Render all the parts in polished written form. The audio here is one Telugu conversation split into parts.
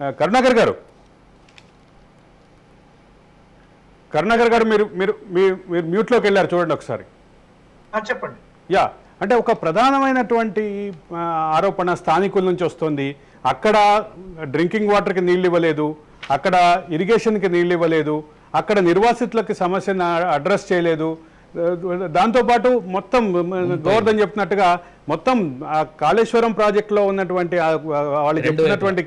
కరుణాకర్ గారు మీరు మీరు మీరు మ్యూట్లోకి వెళ్ళారు, చూడండి ఒకసారి. చెప్పండి. యా, అంటే ఒక ప్రధానమైనటువంటి ఆరోపణ స్థానికుల నుంచి వస్తుంది. అక్కడ డ్రింకింగ్ వాటర్కి నీళ్ళు ఇవ్వలేదు, అక్కడ ఇరిగేషన్కి నీళ్ళు ఇవ్వలేదు, అక్కడ నిర్వాసితులకి సమస్యను అడ్రస్ చేయలేదు. దాంతోపాటు మొత్తం గోవర్ధన్ చెప్తున్నట్టుగా మొత్తం కాళేశ్వరం ప్రాజెక్టులో ఉన్నటువంటి వాళ్ళు చెప్తున్నటువంటి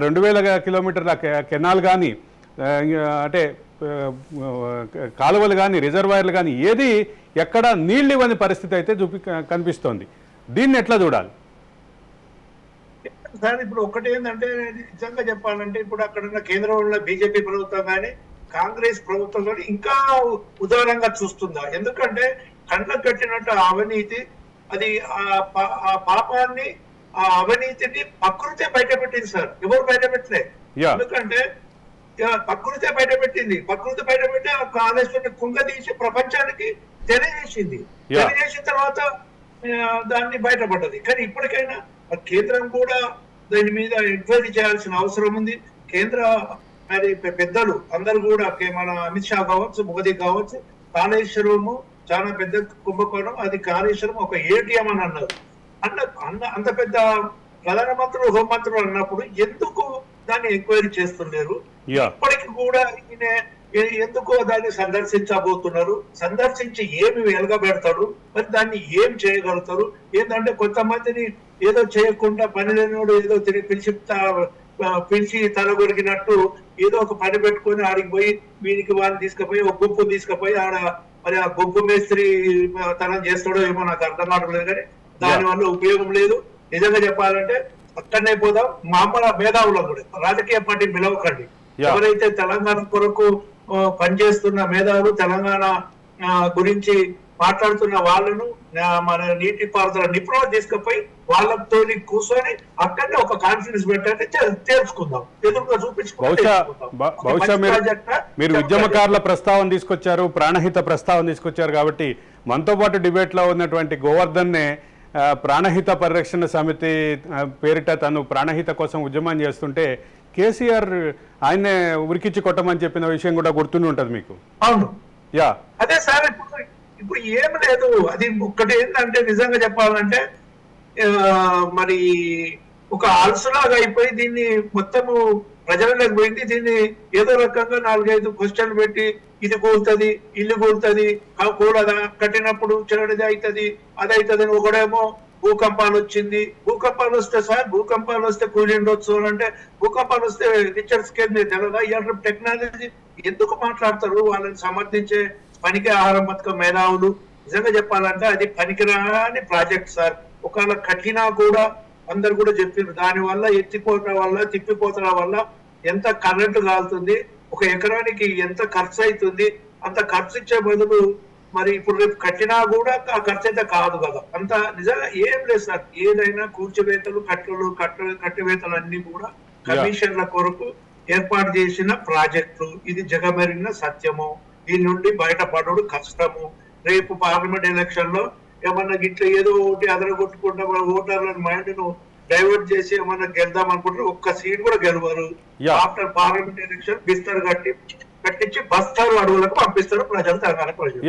2000 కిలోమీటర్ల కెనాల్ కానీ, అంటే కాలువలు కానీ, రిజర్వాయర్లు కానీ ఏది ఎక్కడ నీళ్ళు ఇవ్వని పరిస్థితి అయితే కనిపిస్తోంది. దీన్ని ఎట్లా చూడాలి సార్? ఇప్పుడు ఒకటి ఏంటంటే, నిజంగా చెప్పాలంటే ఇప్పుడు అక్కడ ఉన్న కేంద్రంలో బీజేపీ ప్రభుత్వం కానీ కాంగ్రెస్ ప్రభుత్వం కానీ ఇంకా ఉదారంగా చూస్తుందా? ఎందుకంటే కళ్ళకు కట్టినట్టు అవినీతి, అది ఆ పాపాన్ని, ఆ అవినీతిని ప్రకృతే బయట పెట్టింది సార్, ఎవరు బయట పెట్టలే. ఎందుకంటే ప్రకృతే బయట పెట్టింది. ప్రకృతి బయట పెట్టి ఆ కాళేశ్వరుని కుంగదీసి ప్రపంచానికి తెలియజేసింది. తెలియజేసిన తర్వాత దాన్ని బయటపడ్డది. కానీ ఇప్పటికైనా కేంద్రం కూడా దాని మీద ఎంక్వైరీ చేయాల్సిన అవసరం ఉంది. కేంద్ర మరి పెద్దలు అందరూ కూడా, మన అమిత్ షా కావచ్చు, మోదీ కావచ్చు, కాళేశ్వరము చాలా పెద్ద కుంభకోణం, అది కాళేశ్వరం ఒక ఏటీఎం అని అన్నారు. అంత పెద్ద ప్రధానమంత్రులు, హోంమంత్రులు అన్నప్పుడు ఎందుకు దాన్ని ఎంక్వైరీ చేస్తున్నారు? ఇప్పటికి కూడా ఎందుకో దాన్ని సందర్శించబోతున్నారు. సందర్శించి ఏమి వెలగబెడతాడు, మరి దాన్ని ఏం చేయగలుగుతారు? ఏంటంటే కొంతమందిని ఏదో చేయకుండా పని లేనివాడు ఏదో పిలిచి తలగొరిగినట్టు ఏదో ఒక పని పెట్టుకొని ఆడికి పోయి వీనికి వాళ్ళని తీసుకుపోయి ఒక గుంపు తీసుకుపోయి ఆడ మరి ఆ గుంపు మేస్త్రి తనం చేస్తాడో ఏమో నాకు అర్థం కావట్లేదు. కానీ దానివల్ల ఉపయోగం లేదు. నిజంగా చెప్పాలంటే అక్కడనే పోదాం. మామూలు మేధావులు కూడా, రాజకీయ పార్టీ పిలవకండి. ఎవరైతే తెలంగాణ కొరకు పనిచేస్తున్న మేధావులు, తెలంగాణ గురించి మాట్లాడుతున్న వాళ్ళను మన నీటిపారుదల నిపుణులు తీసుకుపోయి వాళ్ళతో కూర్చొని అక్కడనే ఒక కాన్ఫరెన్స్ పెట్టండి, తెలుసుకుందాం, ఎదురుగా బహుశా మీరు ఉద్యమకారుల ప్రస్తావన తీసుకొచ్చారు, ప్రాణహిత ప్రస్తావన తీసుకొచ్చారు కాబట్టి మనతో పాటు డిబేట్ లో ఉన్నటువంటి గోవర్ధన్ నే ప్రాణహిత పరిరక్షణ సమితి పేరిట తను ప్రాణహిత కోసం ఉద్యమం చేస్తుంటే కేసీఆర్ ఆయన్నే ఉరికిచ్చి కొట్టమని చెప్పిన విషయం కూడా గుర్తుండి ఉంటది మీకు. అవును, యా, అదే సార్. ఇప్పుడు ఏం లేదు. అది ఒక్కటి ఏంటంటే, నిజంగా చెప్పాలంటే మరి ఒక అలసలాగా అయిపోయి దీన్ని మొత్తము ప్రజలకు పోయింది. దీన్ని ఏదో రకంగా 4-5 క్వశ్చన్లు పెట్టి ఇది కూలుతుంది, ఇల్లు కూలుతుంది, కూడదా, కట్టినప్పుడు చెరడిది అవుతుంది, అది అవుతుంది అని. ఒకడేమో భూకంపాలు వచ్చింది, భూకంపాలు వస్తే సార్, భూకంపాలు వస్తే కూలిండొచ్చు అంటే, భూకంపాలు వస్తే రిచర్ స్కేల్ మీద తెలదా? ఇవాళ టెక్నాలజీ ఎందుకు మాట్లాడతారు? వాళ్ళని సమర్థించే పనికి ఆహారం పథకం మేధావులు. నిజంగా చెప్పాలంటే అది పనికిరాని ప్రాజెక్ట్ సార్. ఒకవేళ కట్టినా కూడా అందరు కూడా చెప్పారు, దాని వల్ల ఎత్తిపోతల వల్ల, తిప్పిపోతల వల్ల ఎంత కరెంటు కాలుతుంది, ఒక ఎకరానికి ఎంత ఖర్చు అవుతుంది, అంత ఖర్చు ఇచ్చే బదులు మరి ఇప్పుడు రేపు కట్టినా కూడా ఆ ఖర్చు అయితే కాదు కదా. అంత నిజంగా ఏం లేదు సార్. ఏదైనా కూర్చువేతలు, కట్టివేతలు అన్ని కూడా కమిషన్ల కొరకు ఏర్పాటు చేసిన ప్రాజెక్టు. ఇది జగమెరిగిన సత్యము. దీని నుండి బయటపడడు కష్టము. రేపు పార్లమెంట్ ఎలక్షన్ లో ఏమన్నా గిట్ల ఏదో ఒకటి అదరగొట్టుకుంటా మన ఓటర్ల మైండ్ ను డైవర్ట్ చేసి ఏమన్నా గెలుద్దాం అనుకుంటారు, ఒక్క సీట్ కూడా గెలవరు. ఆఫ్టర్ పార్లమెంట్ ఎలక్షన్ బిస్తరు కట్టించి బస్తాలు అడవులకు పంపిస్తారు ప్రజలు, తెలంగాణ ప్రజలు.